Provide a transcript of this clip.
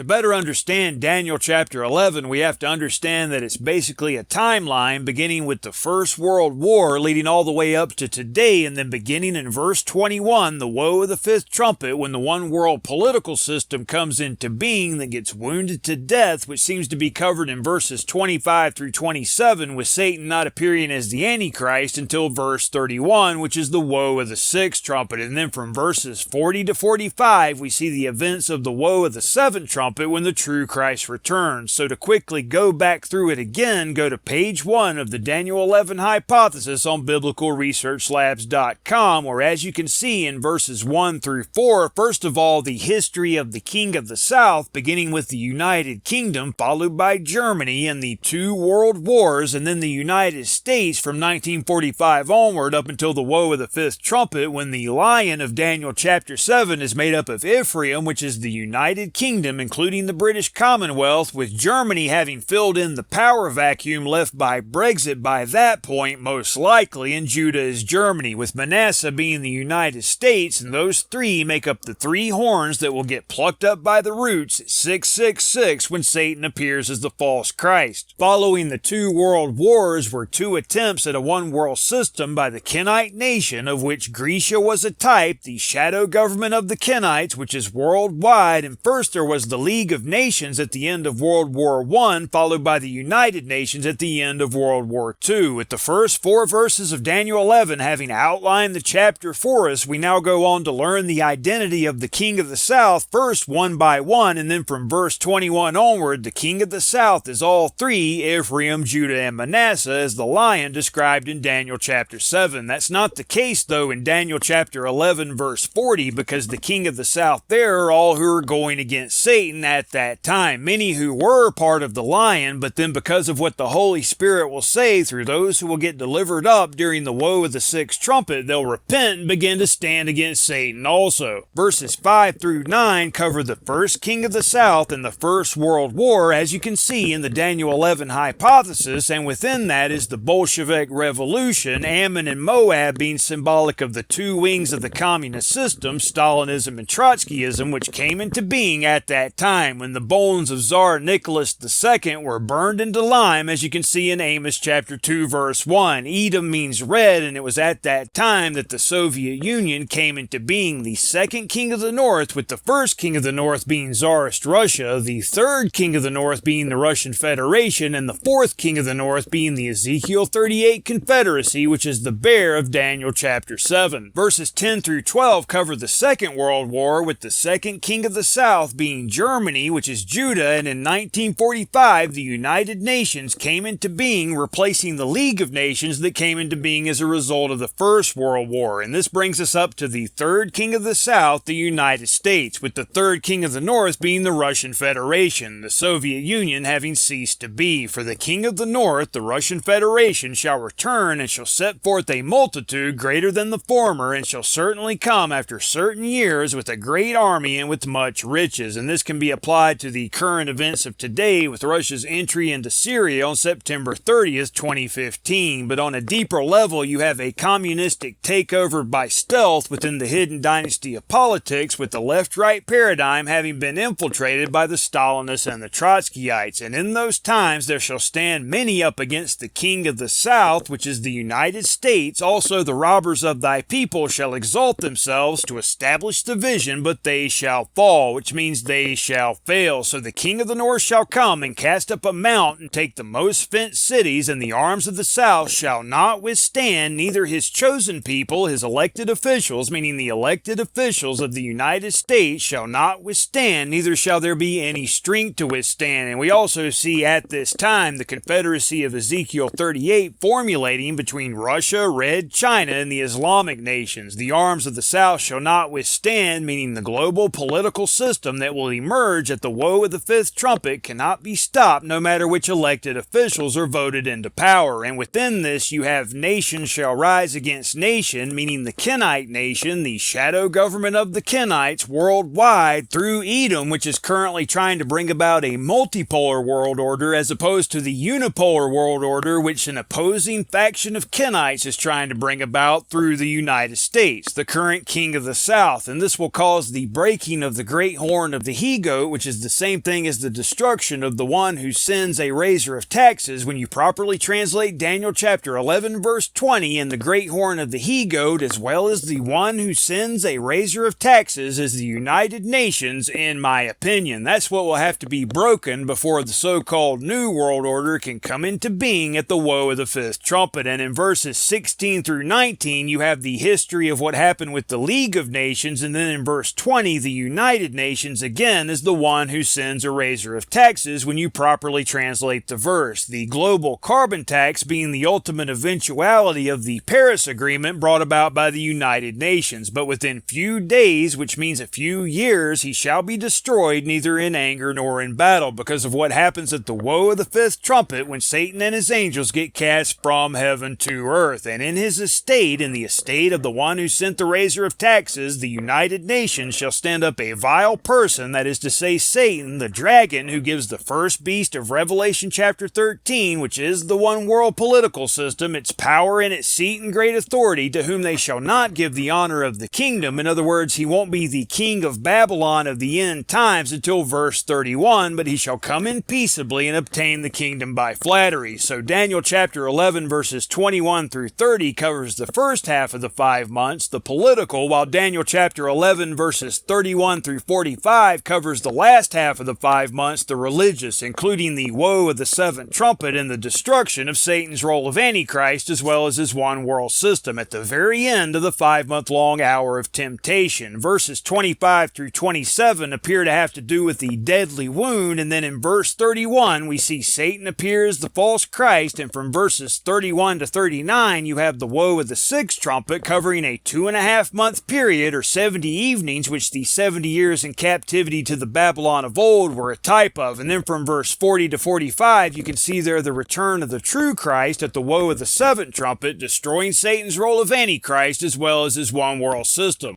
To better understand Daniel chapter 11, we have to understand that it's basically a timeline beginning with the First World War leading all the way up to today, and then beginning in verse 21, the woe of the fifth trumpet, when the one world political system comes into being that gets wounded to death, which seems to be covered in verses 25 through 27, with Satan not appearing as the Antichrist until verse 31, which is the woe of the sixth trumpet. And then from verses 40 to 45, we see the events of the woe of the seventh trumpet when the true Christ returns. So to quickly go back through it again, go to page 1 of the Daniel 11 hypothesis on biblicalresearchlabs.com, where as you can see in verses 1 through 4, first of all, the history of the King of the South, beginning with the United Kingdom, followed by Germany and the two world wars, and then the United States from 1945 onward up until the woe of the fifth trumpet, when the lion of Daniel chapter 7 is made up of Ephraim, which is the United Kingdom, including the British Commonwealth, with Germany having filled in the power vacuum left by Brexit by that point, most likely, and Judah is Germany, with Manasseh being the United States, and those three make up the three horns that will get plucked up by the roots at 666 when Satan appears as the false Christ. Following the two world wars were two attempts at a one world system by the Kenite nation, of which Grecia was a type, the shadow government of the Kenites, which is worldwide, and first there was the League of Nations at the end of World War I, followed by the United Nations at the end of World War II. With the first 4 verses of Daniel 11 having outlined the chapter for us, we now go on to learn the identity of the King of the South, first one by one, and then from verse 21 onward, the King of the South is all three, Ephraim, Judah, and Manasseh, as the lion described in Daniel chapter 7. That's not the case, though, in Daniel chapter 11, verse 40, because the King of the South there are all who are going against Satan at that time, many who were part of the lion, but then because of what the Holy Spirit will say through those who will get delivered up during the woe of the sixth trumpet, they'll repent and begin to stand against Satan also. Verses 5 through 9 cover the first King of the South and the First World War, as you can see in the Daniel 11 hypothesis, and within that is the Bolshevik Revolution, Ammon and Moab being symbolic of the two wings of the communist system, Stalinism and Trotskyism, which came into being at that time when the bones of Tsar Nicholas II were burned into lime, as you can see in Amos chapter 2 verse 1. Edom means red, and it was at that time that the Soviet Union came into being, the second king of the North, with the first king of the North being Tsarist Russia, the third king of the North being the Russian Federation, and the fourth king of the North being the Ezekiel 38 Confederacy, which is the bear of Daniel chapter 7. Verses 10 through 12 cover the Second World War, with the second king of the South being Germany, which is Judah, and in 1945 the United Nations came into being, replacing the League of Nations that came into being as a result of the First World War. And this brings us up to the third king of the South, the United States, with the third king of the North being the Russian Federation, the Soviet Union having ceased to be. For the king of the North, the Russian Federation, shall return and shall set forth a multitude greater than the former, and shall certainly come after certain years with a great army and with much riches. And this can be applied to the current events of today with Russia's entry into Syria on September 30th, 2015. But on a deeper level, you have a communistic takeover by stealth within the hidden dynasty of politics, with the left-right paradigm having been infiltrated by the Stalinists and the Trotskyites. And in those times there shall stand many up against the King of the South, which is the United States. Also the robbers of thy people shall exalt themselves to establish the vision, but they shall fall, which means they shall fail. So the King of the North shall come and cast up a mount and take the most fenced cities, and the arms of the South shall not withstand, neither his chosen people, his elected officials, meaning the elected officials of the United States, shall not withstand, neither shall there be any strength to withstand. And we also see at this time the Confederacy of Ezekiel 38 formulating between Russia, Red China, and the Islamic nations. The arms of the South shall not withstand, meaning the global political system that will emerge at the woe of the fifth trumpet cannot be stopped, no matter which elected officials are voted into power. And within this you have nation shall rise against nation, meaning the Kenite nation, the shadow government of the Kenites worldwide, through Edom, which is currently trying to bring about a multipolar world order as opposed to the unipolar world order which an opposing faction of Kenites is trying to bring about through the United States, the current king of the South. And this will cause the breaking of the great horn of the he-goat he-goat, which is the same thing as the destruction of the one who sends a raiser of taxes. When you properly translate Daniel chapter 11 verse 20, and the great horn of the he-goat, as well as the one who sends a raiser of taxes, is the United Nations, in my opinion. That's what will have to be broken before the so-called New World Order can come into being at the woe of the fifth trumpet. And in verses 16 through 19, you have the history of what happened with the League of Nations, and then in verse 20, the United Nations again is the one who sends a raiser of taxes when you properly translate the verse. The global carbon tax being the ultimate eventuality of the Paris Agreement brought about by the United Nations. But within few days, which means a few years, he shall be destroyed neither in anger nor in battle, because of what happens at the woe of the fifth trumpet when Satan and his angels get cast from heaven to earth. And in his estate, in the estate of the one who sent the raiser of taxes, the United Nations, shall stand up a vile person, that is to say Satan, the dragon, who gives the first beast of Revelation chapter 13, which is the one world political system, its power and its seat and great authority, to whom they shall not give the honor of the kingdom. In other words, he won't be the king of Babylon of the end times until verse 31, but he shall come in peaceably and obtain the kingdom by flattery. So Daniel chapter 11 verses 21 through 30 covers the first half of the 5 months, the political, while Daniel chapter 11 verses 31 through 45 covers the last half of the 5 months, the religious, including the woe of the seventh trumpet and the destruction of Satan's role of Antichrist, as well as his one world system at the very end of the 5-month-long hour of temptation. Verses 25 through 27 appear to have to do with the deadly wound, and then in verse 31 we see Satan appear as the false Christ, and from verses 31 to 39 you have the woe of the sixth trumpet, covering a 2.5-month period, or 70 evenings, which the 70 years in captivity to the Babylon of old were a type of. And then from verse 40 to 45 you can see there the return of the true Christ at the woe of the seventh trumpet, destroying Satan's role of Antichrist as well as his one world system.